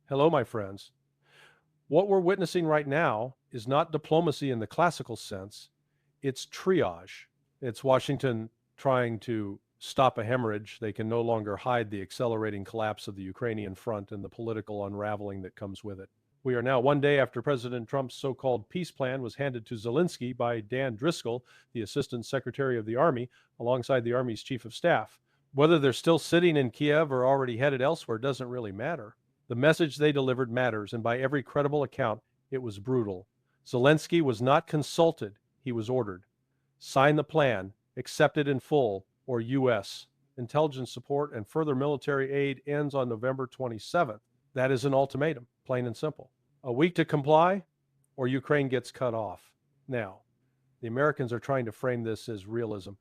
Hello, my friends. What we're witnessing right now is not diplomacy in the classical sense, it's triage. It's Washington trying to stop a hemorrhage. They can no longer hide the accelerating collapse of the Ukrainian front and the political unraveling that comes with it. We are now one day after President Trump's so-called peace plan was handed to Zelensky by Dan Driscoll, the Assistant Secretary of the Army, alongside the Army's Chief of Staff. Whether they're still sitting in Kiev or already headed elsewhere doesn't really matter. The message they delivered matters, and by every credible account, it was brutal. Zelensky was not consulted, he was ordered. Sign the plan, accept it in full, or U.S. intelligence support and further military aid ends on November 27th. That is an ultimatum, plain and simple. A week to comply, or Ukraine gets cut off. Now, the Americans are trying to frame this as realism.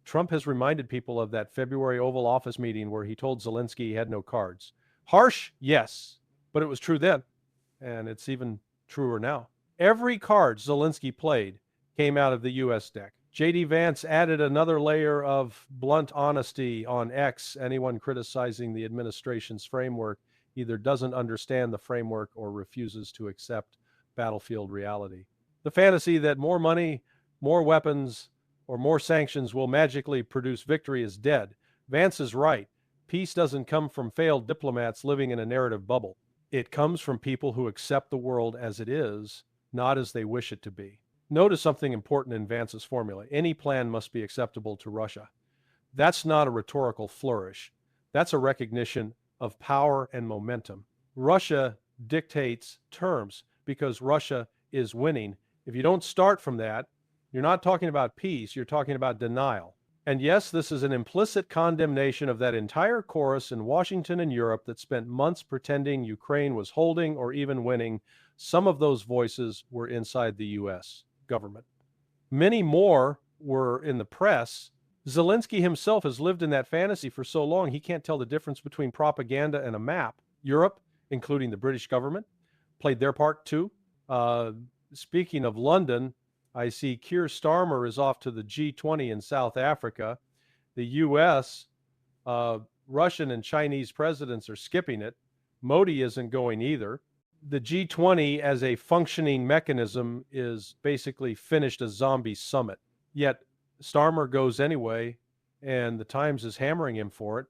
Trump has reminded people of that February Oval Office meeting where he told Zelensky he had no cards. Harsh, yes, but it was true then, and it's even truer now. Every card Zelensky played came out of the U.S. deck. J.D. Vance added another layer of blunt honesty on X. Anyone criticizing the administration's framework either doesn't understand the framework or refuses to accept battlefield reality. The fantasy that more money, more weapons, or more sanctions will magically produce victory is dead. Vance is right. Peace doesn't come from failed diplomats living in a narrative bubble. It comes from people who accept the world as it is, not as they wish it to be. Notice something important in Vance's formula. Any plan must be acceptable to Russia. That's not a rhetorical flourish. That's a recognition of power and momentum. Russia dictates terms because Russia is winning. If you don't start from that, you're not talking about peace, you're talking about denial. And yes, this is an implicit condemnation of that entire chorus in Washington and Europe that spent months pretending Ukraine was holding or even winning. Some of those voices were inside the U.S. government. Many more were in the press. Zelensky himself has lived in that fantasy for so long, he can't tell the difference between propaganda and a map. Europe, including the British government, played their part too. Speaking of London, I see Keir Starmer is off to the G20 in South Africa. The U.S., Russian and Chinese presidents are skipping it. Modi isn't going either. The G20 as a functioning mechanism is basically finished a zombie summit. Yet Starmer goes anyway, and the Times is hammering him for it.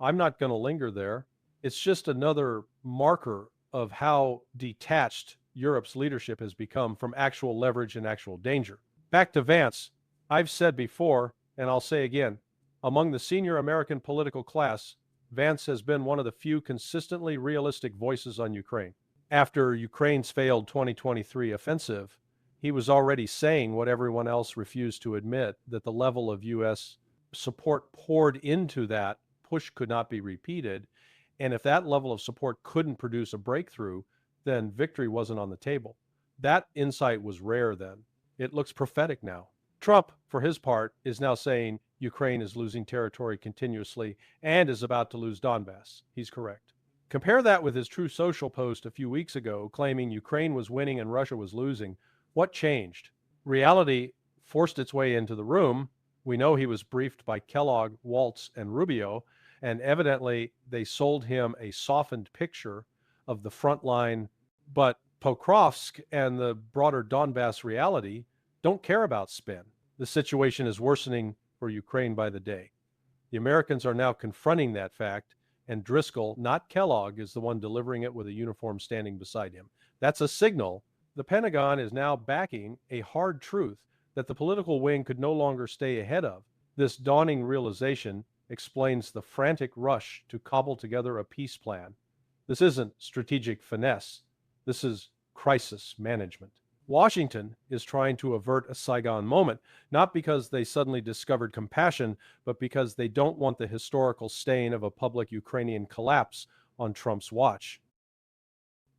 I'm not going to linger there. It's just another marker of how detached Europe's leadership has become from actual leverage and actual danger. Back to Vance. I've said before, and I'll say again, among the senior American political class, Vance has been one of the few consistently realistic voices on Ukraine. After Ukraine's failed 2023 offensive, he was already saying what everyone else refused to admit, that the level of U.S. support poured into that push could not be repeated. And if that level of support couldn't produce a breakthrough, then victory wasn't on the table. That insight was rare then. It looks prophetic now. Trump, for his part, is now saying Ukraine is losing territory continuously and is about to lose Donbass. He's correct. Compare that with his True Social post a few weeks ago claiming Ukraine was winning and Russia was losing. What changed? Reality forced its way into the room. We know he was briefed by Kellogg, Waltz, and Rubio, and evidently they sold him a softened picture of the front line, but Pokrovsk and the broader Donbass reality don't care about spin. The situation is worsening for Ukraine by the day. The Americans are now confronting that fact, and Driscoll, not Kellogg, is the one delivering it with a uniform standing beside him. That's a signal. The Pentagon is now backing a hard truth that the political wing could no longer stay ahead of. This dawning realization explains the frantic rush to cobble together a peace plan. This isn't strategic finesse. This is crisis management. Washington is trying to avert a Saigon moment, not because they suddenly discovered compassion, but because they don't want the historical stain of a public Ukrainian collapse on Trump's watch.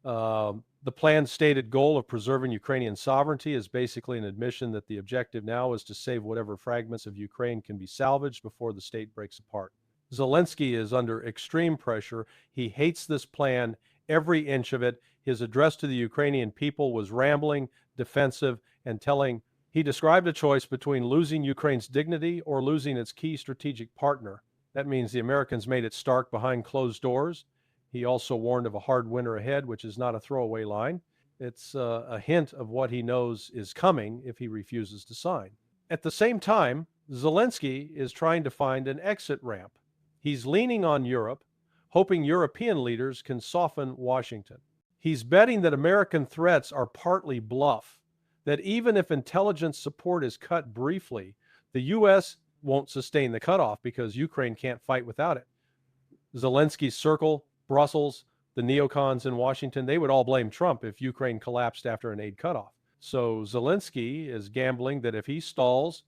The plan's stated goal of preserving Ukrainian sovereignty is basically an admission that the objective now is to save whatever fragments of Ukraine can be salvaged before the state breaks apart. Zelensky is under extreme pressure. He hates this plan, every inch of it. His address to the Ukrainian people was rambling, defensive, and telling. He described a choice between losing Ukraine's dignity or losing its key strategic partner. That means the Americans made it stark behind closed doors. He also warned of a hard winter ahead, which is not a throwaway line. It's a hint of what he knows is coming if he refuses to sign. At the same time, Zelensky is trying to find an exit ramp. He's leaning on Europe, hoping European leaders can soften Washington. He's betting that American threats are partly bluff, that even if intelligence support is cut briefly, the U.S. won't sustain the cutoff because Ukraine can't fight without it. Zelensky's circle, Brussels, the neocons in Washington, they would all blame Trump if Ukraine collapsed after an aid cutoff. So Zelensky is gambling that if he stalls,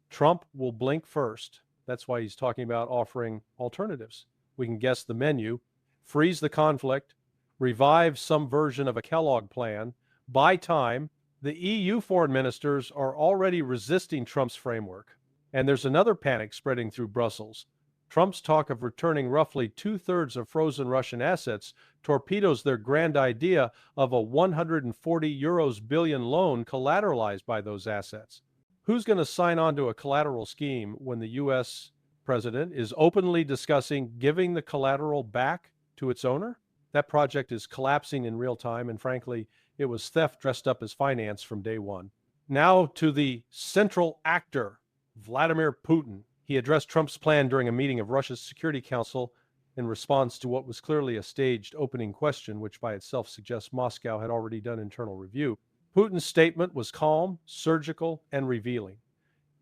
Trump will blink first. That's why he's talking about offering alternatives. We can guess the menu: freeze the conflict, revive some version of a Kellogg plan, buy time. The EU foreign ministers are already resisting Trump's framework. And there's another panic spreading through Brussels. Trump's talk of returning roughly 2/3 of frozen Russian assets torpedoes their grand idea of a 140 billion loan collateralized by those assets. Who's going to sign on to a collateral scheme when the U.S. president is openly discussing giving the collateral back to its owner? That project is collapsing in real time, and frankly, it was theft dressed up as finance from day one. Now to the central actor, Vladimir Putin. He addressed Trump's plan during a meeting of Russia's Security Council in response to what was clearly a staged opening question, which by itself suggests Moscow had already done internal review. Putin's statement was calm, surgical, and revealing.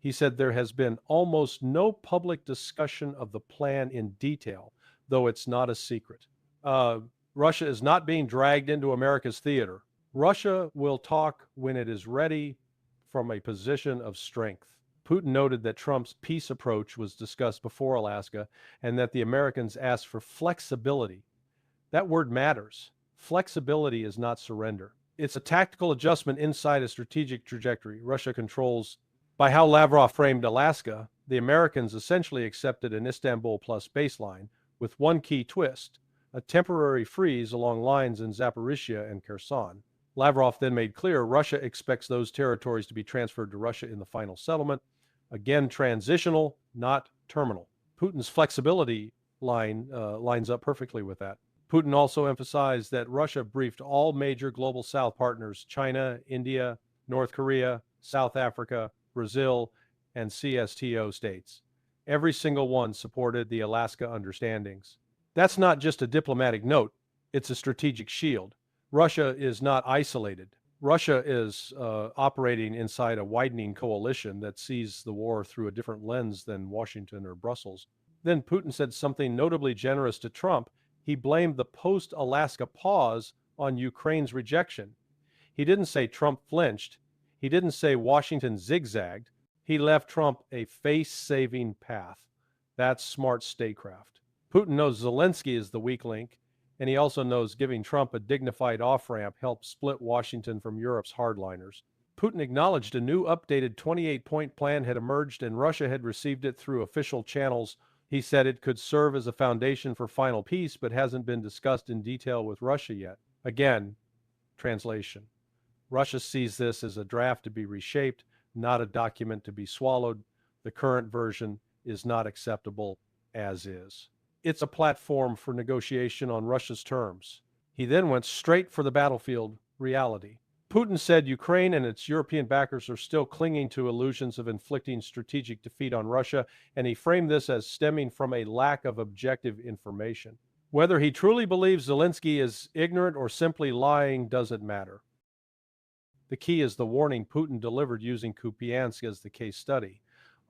He said there has been almost no public discussion of the plan in detail, though it's not a secret. Russia is not being dragged into America's theater. Russia will talk when it is ready from a position of strength. Putin noted that Trump's peace approach was discussed before Alaska and that the Americans asked for flexibility. That word matters. Flexibility is not surrender. It's a tactical adjustment inside a strategic trajectory Russia controls. By how Lavrov framed Alaska, the Americans essentially accepted an Istanbul plus baseline with one key twist: a temporary freeze along lines in Zaporizhia and Kherson. Lavrov then made clear Russia expects those territories to be transferred to Russia in the final settlement. Again, transitional, not terminal. Putin's flexibility lines up perfectly with that. Putin also emphasized that Russia briefed all major global South partners: China, India, North Korea, South Africa, Brazil, and CSTO states. Every single one supported the Alaska understandings. That's not just a diplomatic note, it's a strategic shield. Russia is not isolated. Russia is operating inside a widening coalition that sees the war through a different lens than Washington or Brussels. Then Putin said something notably generous to Trump. He blamed the post-Alaska pause on Ukraine's rejection. He didn't say Trump flinched. He didn't say Washington zigzagged. He left Trump a face-saving path. That's smart statecraft. Putin knows Zelensky is the weak link, and he also knows giving Trump a dignified off-ramp helped split Washington from Europe's hardliners. Putin acknowledged a new updated 28-point plan had emerged and Russia had received it through official channels. He said it could serve as a foundation for final peace, but hasn't been discussed in detail with Russia yet. Again, translation. Russia sees this as a draft to be reshaped, not a document to be swallowed. The current version is not acceptable as is. It's a platform for negotiation on Russia's terms. He then went straight for the battlefield reality. Putin said Ukraine and its European backers are still clinging to illusions of inflicting strategic defeat on Russia, and he framed this as stemming from a lack of objective information. Whether he truly believes Zelensky is ignorant or simply lying doesn't matter. The key is the warning Putin delivered using Kupansk as the case study.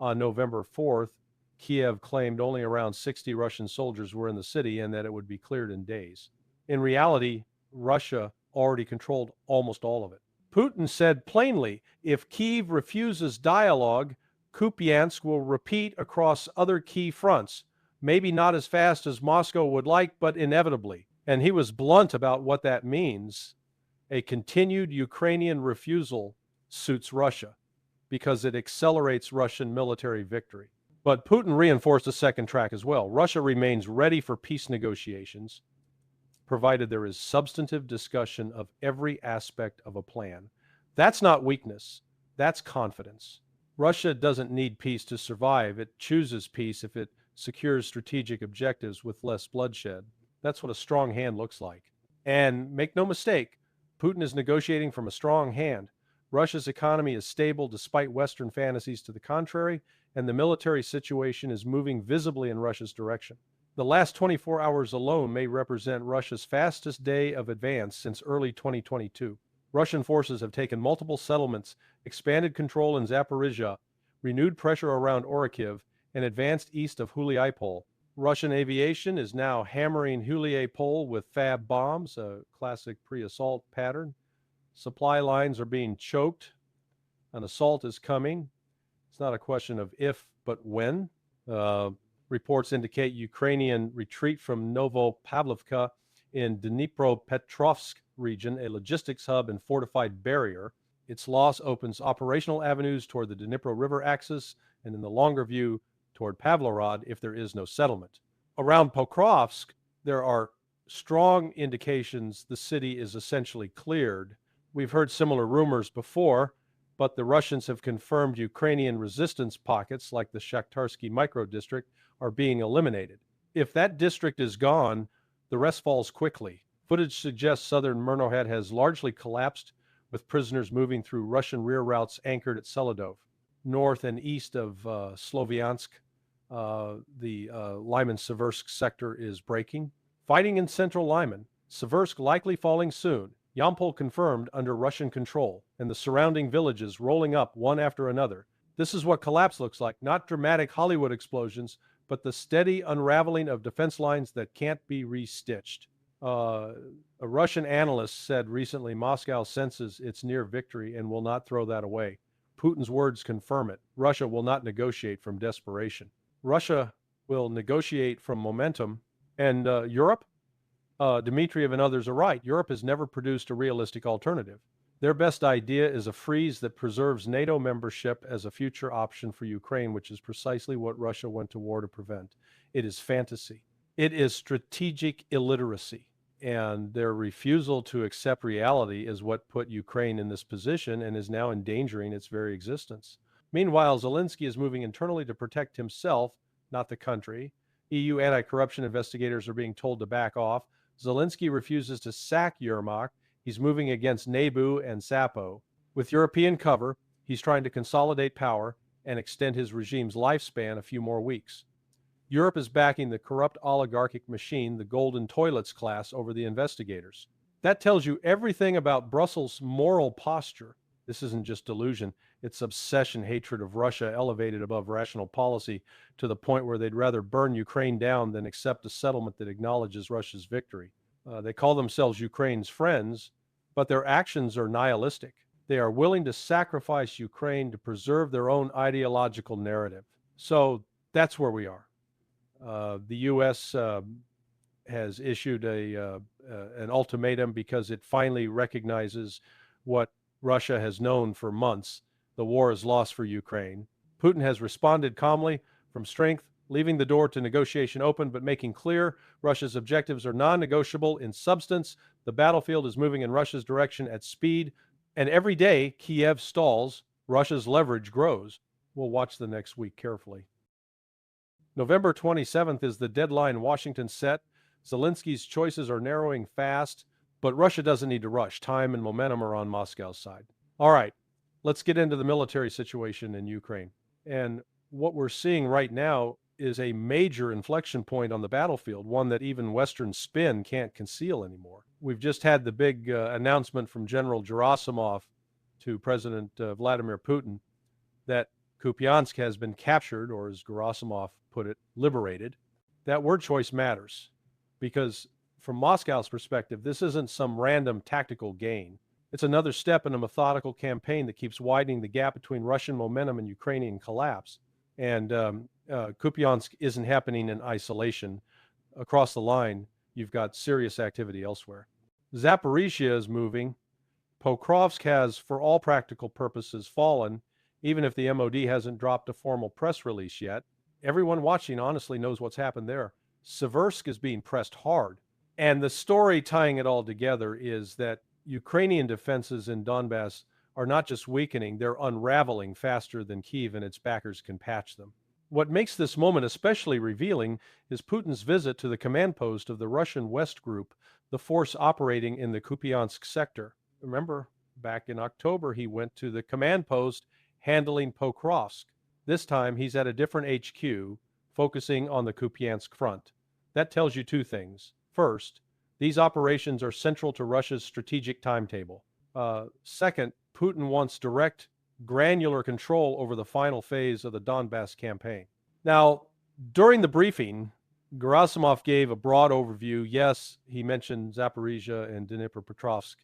On November 4th, Kiev claimed only around 60 Russian soldiers were in the city and that it would be cleared in days. In reality, Russia already controlled almost all of it. Putin said plainly, if Kyiv refuses dialogue, Kupiansk will repeat across other key fronts, maybe not as fast as Moscow would like, but inevitably. And he was blunt about what that means. A continued Ukrainian refusal suits Russia because it accelerates Russian military victory. But Putin reinforced a second track as well. Russia remains ready for peace negotiations, provided there is substantive discussion of every aspect of a plan. That's not weakness, that's confidence. Russia doesn't need peace to survive. It chooses peace if it secures strategic objectives with less bloodshed. That's what a strong hand looks like. And make no mistake, Putin is negotiating from a strong hand. Russia's economy is stable despite Western fantasies to the contrary, and the military situation is moving visibly in Russia's direction. The last 24 hours alone may represent Russia's fastest day of advance since early 2022. Russian forces have taken multiple settlements, expanded control in Zaporizhia, renewed pressure around Orikhiv, and advanced east of Huliaipol. Russian aviation is now hammering Huliaipol with FAB bombs, a classic pre-assault pattern. Supply lines are being choked. An assault is coming. It's not a question of if, but when. Reports indicate Ukrainian retreat from Novopavlovka in Dnipropetrovsk region, a logistics hub and fortified barrier. Its loss opens operational avenues toward the Dnipro River axis and, in the longer view, toward Pavlorad if there is no settlement. Around Pokrovsk, there are strong indications the city is essentially cleared. We've heard similar rumors before, but the Russians have confirmed Ukrainian resistance pockets like the Shakhtarsky microdistrict are being eliminated. If that district is gone, the rest falls quickly. Footage suggests southern Myrnohed has largely collapsed, with prisoners moving through Russian rear routes anchored at Seladov. North and east of Sloviansk, the Lyman-Seversk sector is breaking. Fighting in central Lyman, Seversk likely falling soon. Yampol confirmed under Russian control, and the surrounding villages rolling up one after another. This is what collapse looks like, not dramatic Hollywood explosions, but the steady unraveling of defense lines that can't be restitched. A Russian analyst said recently Moscow senses its near victory and will not throw that away. Putin's words confirm it. Russia will not negotiate from desperation. Russia will negotiate from momentum. And Europe? Dmitriev and others are right. Europe has never produced a realistic alternative. Their best idea is a freeze that preserves NATO membership as a future option for Ukraine, which is precisely what Russia went to war to prevent. It is fantasy. It is strategic illiteracy. And their refusal to accept reality is what put Ukraine in this position and is now endangering its very existence. Meanwhile, Zelensky is moving internally to protect himself, not the country. EU anti-corruption investigators are being told to back off. Zelensky refuses to sack Yermak. He's moving against Nebu and Sapo. With European cover, he's trying to consolidate power and extend his regime's lifespan a few more weeks. Europe is backing the corrupt oligarchic machine, the Golden Toilets class, over the investigators. That tells you everything about Brussels' moral posture. This isn't just delusion. It's obsession, hatred of Russia elevated above rational policy to the point where they'd rather burn Ukraine down than accept a settlement that acknowledges Russia's victory. They call themselves Ukraine's friends, but their actions are nihilistic. They are willing to sacrifice Ukraine to preserve their own ideological narrative. So that's where we are. The U.S. Has issued an ultimatum because it finally recognizes what Russia has known for months. The war is lost for Ukraine. Putin has responded calmly from strength, leaving the door to negotiation open, but making clear Russia's objectives are non-negotiable in substance. The battlefield is moving in Russia's direction at speed, and every day Kiev stalls, Russia's leverage grows. We'll watch the next week carefully. November 27th is the deadline Washington set. Zelensky's choices are narrowing fast, but Russia doesn't need to rush. Time and momentum are on Moscow's side. All right, let's get into the military situation in Ukraine. And what we're seeing right now is a major inflection point on the battlefield, one that even Western spin can't conceal anymore. We've just had the big announcement from General Gerasimov to President Vladimir Putin that Kupansk has been captured, or as Gerasimov put it, liberated. That word choice matters because from Moscow's perspective, this isn't some random tactical gain. It's another step in a methodical campaign that keeps widening the gap between Russian momentum and Ukrainian collapse. And Kupiansk isn't happening in isolation. Across the line, you've got serious activity elsewhere. Zaporizhia is moving. Pokrovsk has, for all practical purposes, fallen, even if the MOD hasn't dropped a formal press release yet. Everyone watching honestly knows what's happened there. Seversk is being pressed hard. And the story tying it all together is that Ukrainian defenses in Donbass are not just weakening, they're unraveling faster than Kyiv and its backers can patch them. What makes this moment especially revealing is Putin's visit to the command post of the Russian West Group, the force operating in the Kupiansk sector. Remember, back in October, he went to the command post handling Pokrovsk. This time, he's at a different HQ, focusing on the Kupiansk front. That tells you two things. First, these operations are central to Russia's strategic timetable. Second, Putin wants direct, granular control over the final phase of the Donbass campaign. Now, during the briefing, Gerasimov gave a broad overview. Yes, he mentioned Zaporizhia and Dnipropetrovsk,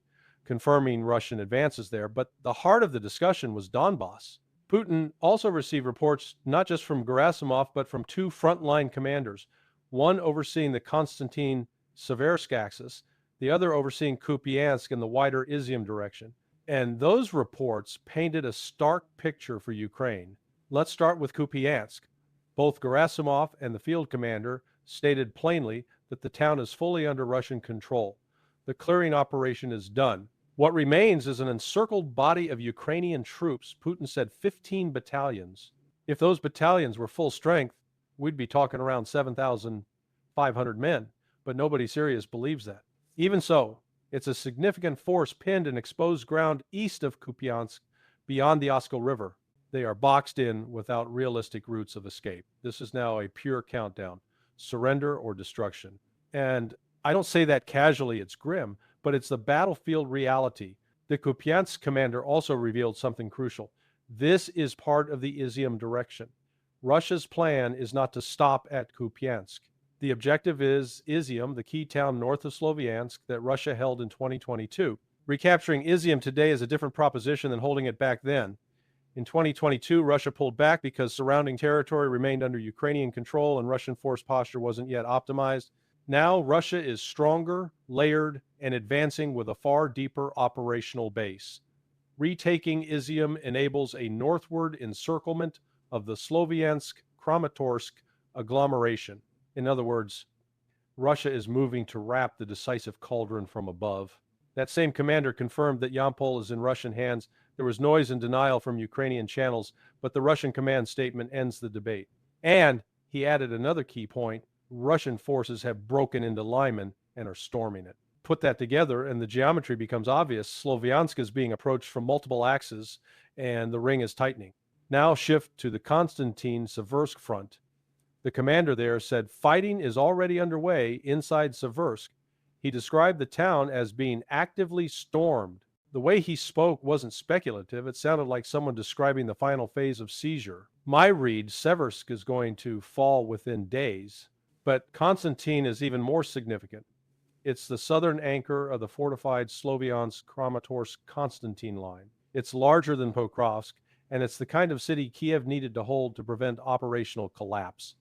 confirming Russian advances there, but the heart of the discussion was Donbass. Putin also received reports not just from Gerasimov, but from two frontline commanders, one overseeing the Konstantin Seversk axis, the other overseeing Kupiansk and the wider Izium direction. And those reports painted a stark picture for Ukraine. Let's start with Kupiansk. Both Gerasimov and the field commander stated plainly that the town is fully under Russian control. The clearing operation is done. What remains is an encircled body of Ukrainian troops. Putin said 15 battalions. If those battalions were full strength, we'd be talking around 7,500 men, but nobody serious believes that. Even so, it's a significant force pinned in exposed ground east of Kupiansk, beyond the Oskol River. They are boxed in without realistic routes of escape. This is now a pure countdown, surrender or destruction. And I don't say that casually, it's grim, but it's the battlefield reality. The Kupiansk commander also revealed something crucial. This is part of the Izium direction. Russia's plan is not to stop at Kupiansk. The objective is Izium, the key town north of Sloviansk that Russia held in 2022. Recapturing Izium today is a different proposition than holding it back then. In 2022, Russia pulled back because surrounding territory remained under Ukrainian control and Russian force posture wasn't yet optimized. Now, Russia is stronger, layered, and advancing with a far deeper operational base. Retaking Izium enables a northward encirclement of the Sloviansk-Kramatorsk agglomeration. In other words, Russia is moving to wrap the decisive cauldron from above. That same commander confirmed that Yampol is in Russian hands. There was noise and denial from Ukrainian channels, but the Russian command statement ends the debate. And he added another key point. Russian forces have broken into Lyman and are storming it. Put that together and the geometry becomes obvious. Sloviansk is being approached from multiple axes and the ring is tightening. Now shift to the Konstantin Seversk front. The commander there said fighting is already underway inside Seversk. He described the town as being actively stormed. The way he spoke wasn't speculative. It sounded like someone describing the final phase of seizure. My read, Seversk is going to fall within days. But Konstantin is even more significant. It's the southern anchor of the fortified Sloviansk-Kramatorsk-Konstantin line. It's larger than Pokrovsk, and it's the kind of city Kiev needed to hold to prevent operational collapse.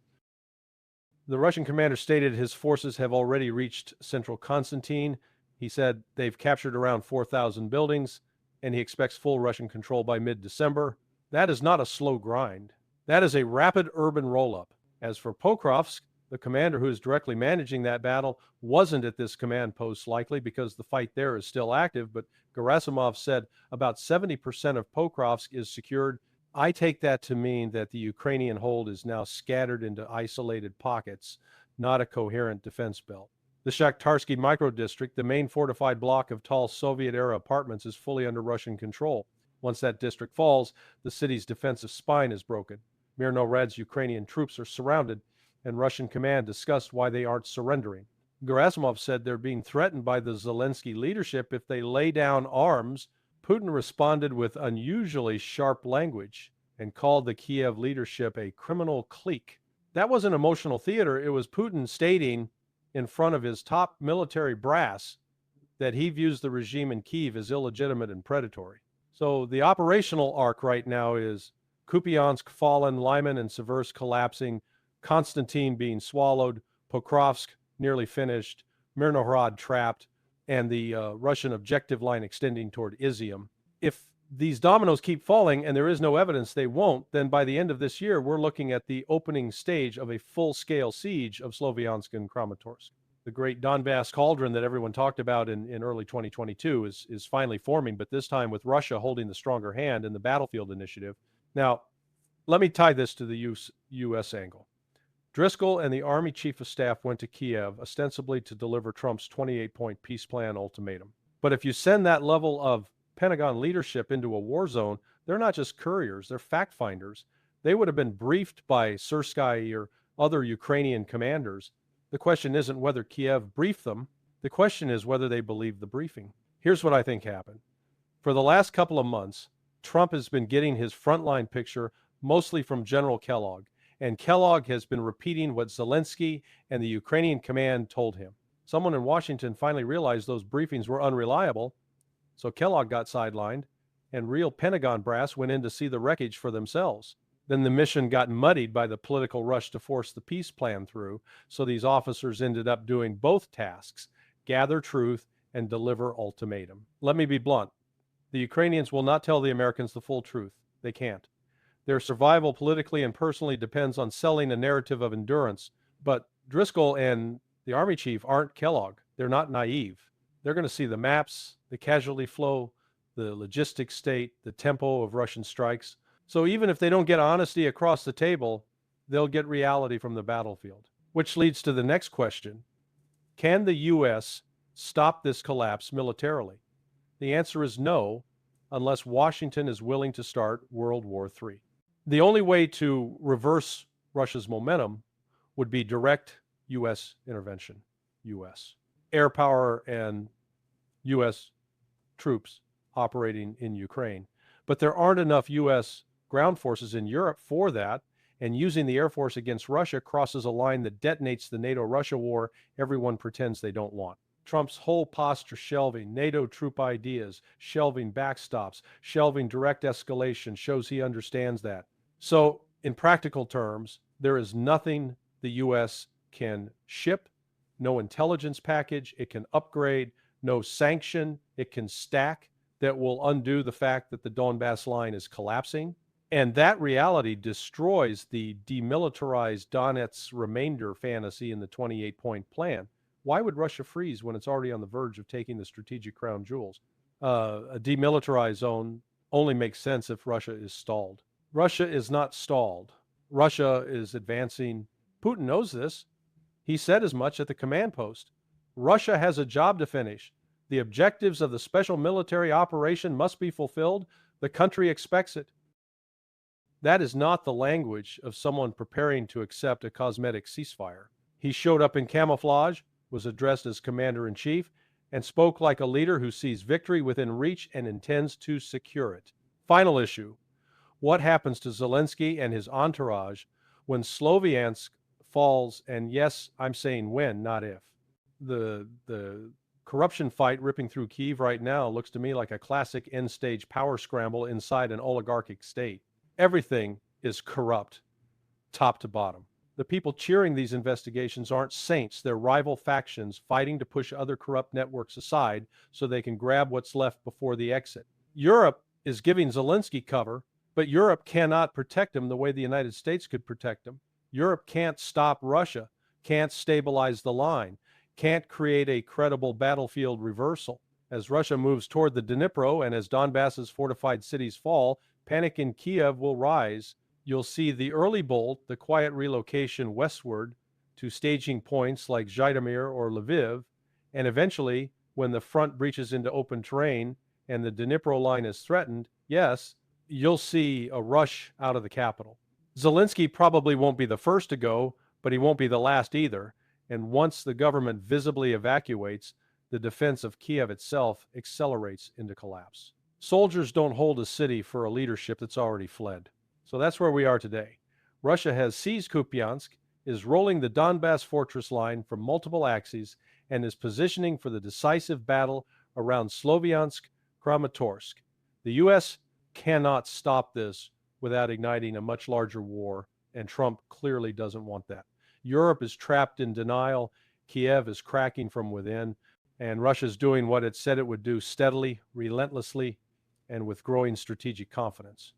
The Russian commander stated his forces have already reached central Konstantin. He said they've captured around 4,000 buildings, and he expects full Russian control by mid-December. That is not a slow grind. That is a rapid urban roll-up. As for Pokrovsk, the commander who is directly managing that battle wasn't at this command post likely because the fight there is still active, but Gerasimov said about 70% of Pokrovsk is secured. I take that to mean that the Ukrainian hold is now scattered into isolated pockets, not a coherent defense belt. The Shakhtarsky microdistrict, the main fortified block of tall Soviet-era apartments, is fully under Russian control. Once that district falls, the city's defensive spine is broken. Mirnorad's Ukrainian troops are surrounded, and Russian command discussed why they aren't surrendering. Gerasimov said they're being threatened by the Zelensky leadership if they lay down arms. Putin responded with unusually sharp language and called the Kiev leadership a criminal clique. That wasn't emotional theater. It was Putin stating in front of his top military brass that he views the regime in Kiev as illegitimate and predatory. So the operational arc right now is Kupiansk fallen, Lyman and Seversk collapsing, Konstantin being swallowed, Pokrovsk nearly finished, Mirnohrad trapped, and the Russian objective line extending toward Izium. If these dominoes keep falling, and there is no evidence they won't, then by the end of this year, we're looking at the opening stage of a full-scale siege of Sloviansk and Kramatorsk. The great Donbass cauldron that everyone talked about in early 2022 is finally forming, but this time with Russia holding the stronger hand in the battlefield initiative. Now, Let me tie this to the U.S. angle. Driscoll and the Army Chief of Staff went to Kiev ostensibly to deliver Trump's 28-point peace plan ultimatum. But if you send that level of Pentagon leadership into a war zone, they're not just couriers, they're fact finders. They would have been briefed by Syrskyi or other Ukrainian commanders. The question isn't whether Kiev briefed them. The question is whether they believe the briefing. Here's what I think happened. For the last couple of months, Trump has been getting his frontline picture mostly from General Kellogg, and Kellogg has been repeating what Zelensky and the Ukrainian command told him. Someone in Washington finally realized those briefings were unreliable, so Kellogg got sidelined, and real Pentagon brass went in to see the wreckage for themselves. Then the mission got muddied by the political rush to force the peace plan through, so these officers ended up doing both tasks, gather truth and deliver ultimatum. Let me be blunt. The Ukrainians will not tell the Americans the full truth. They can't. Their survival politically and personally depends on selling a narrative of endurance. But Driscoll and the Army chief aren't Kellogg. They're not naive. They're going to see the maps, the casualty flow, the logistics state, the tempo of Russian strikes. So even if they don't get honesty across the table, they'll get reality from the battlefield. Which leads to the next question. Can the U.S. stop this collapse militarily? The answer is no, unless Washington is willing to start World War III. The only way to reverse Russia's momentum would be direct U.S. intervention, U.S. air power and U.S. troops operating in Ukraine. But there aren't enough U.S. ground forces in Europe for that, and using the Air Force against Russia crosses a line that detonates the NATO-Russia war everyone pretends they don't want. Trump's whole posture shelving NATO troop ideas, shelving backstops, shelving direct escalation shows he understands that. So, in practical terms, there is nothing the U.S. can ship, no intelligence package it can upgrade, no sanction it can stack that will undo the fact that the Donbass line is collapsing. And that reality destroys the demilitarized Donetsk remainder fantasy in the 28-point plan. Why would Russia freeze when it's already on the verge of taking the strategic crown jewels? A demilitarized zone only makes sense if Russia is stalled. Russia is not stalled. Russia is advancing. Putin knows this. He said as much at the command post. Russia has a job to finish. The objectives of the special military operation must be fulfilled. The country expects it. That is not the language of someone preparing to accept a cosmetic ceasefire. He showed up in camouflage, was addressed as commander-in-chief, and spoke like a leader who sees victory within reach and intends to secure it. Final issue. What happens to Zelensky and his entourage when Sloviansk falls, and yes, I'm saying when, not if. The corruption fight ripping through Kyiv right now looks to me like a classic end-stage power scramble inside an oligarchic state. Everything is corrupt, top to bottom. The people cheering these investigations aren't saints. They're rival factions fighting to push other corrupt networks aside so they can grab what's left before the exit. Europe is giving Zelensky cover, but Europe cannot protect him the way the United States could protect him. Europe can't stop Russia, can't stabilize the line, can't create a credible battlefield reversal. As Russia moves toward the Dnipro and as Donbass's fortified cities fall, panic in Kiev will rise. You'll see the early bolt, the quiet relocation westward to staging points like Zhytomyr or Lviv, and eventually, when the front breaches into open terrain and the Dnipro line is threatened, yes, you'll see a rush out of the capital. Zelensky probably won't be the first to go, but he won't be the last either. And once the government visibly evacuates, the defense of Kiev itself accelerates into collapse. Soldiers don't hold a city for a leadership that's already fled. So that's where we are today. Russia has seized Kupansk, is rolling the Donbass fortress line from multiple axes, and is positioning for the decisive battle around Sloviansk-Kramatorsk. The U.S. cannot stop this without igniting a much larger war, and Trump clearly doesn't want that. Europe is trapped in denial, Kiev is cracking from within, and Russia's doing what it said it would do steadily, relentlessly, and with growing strategic confidence.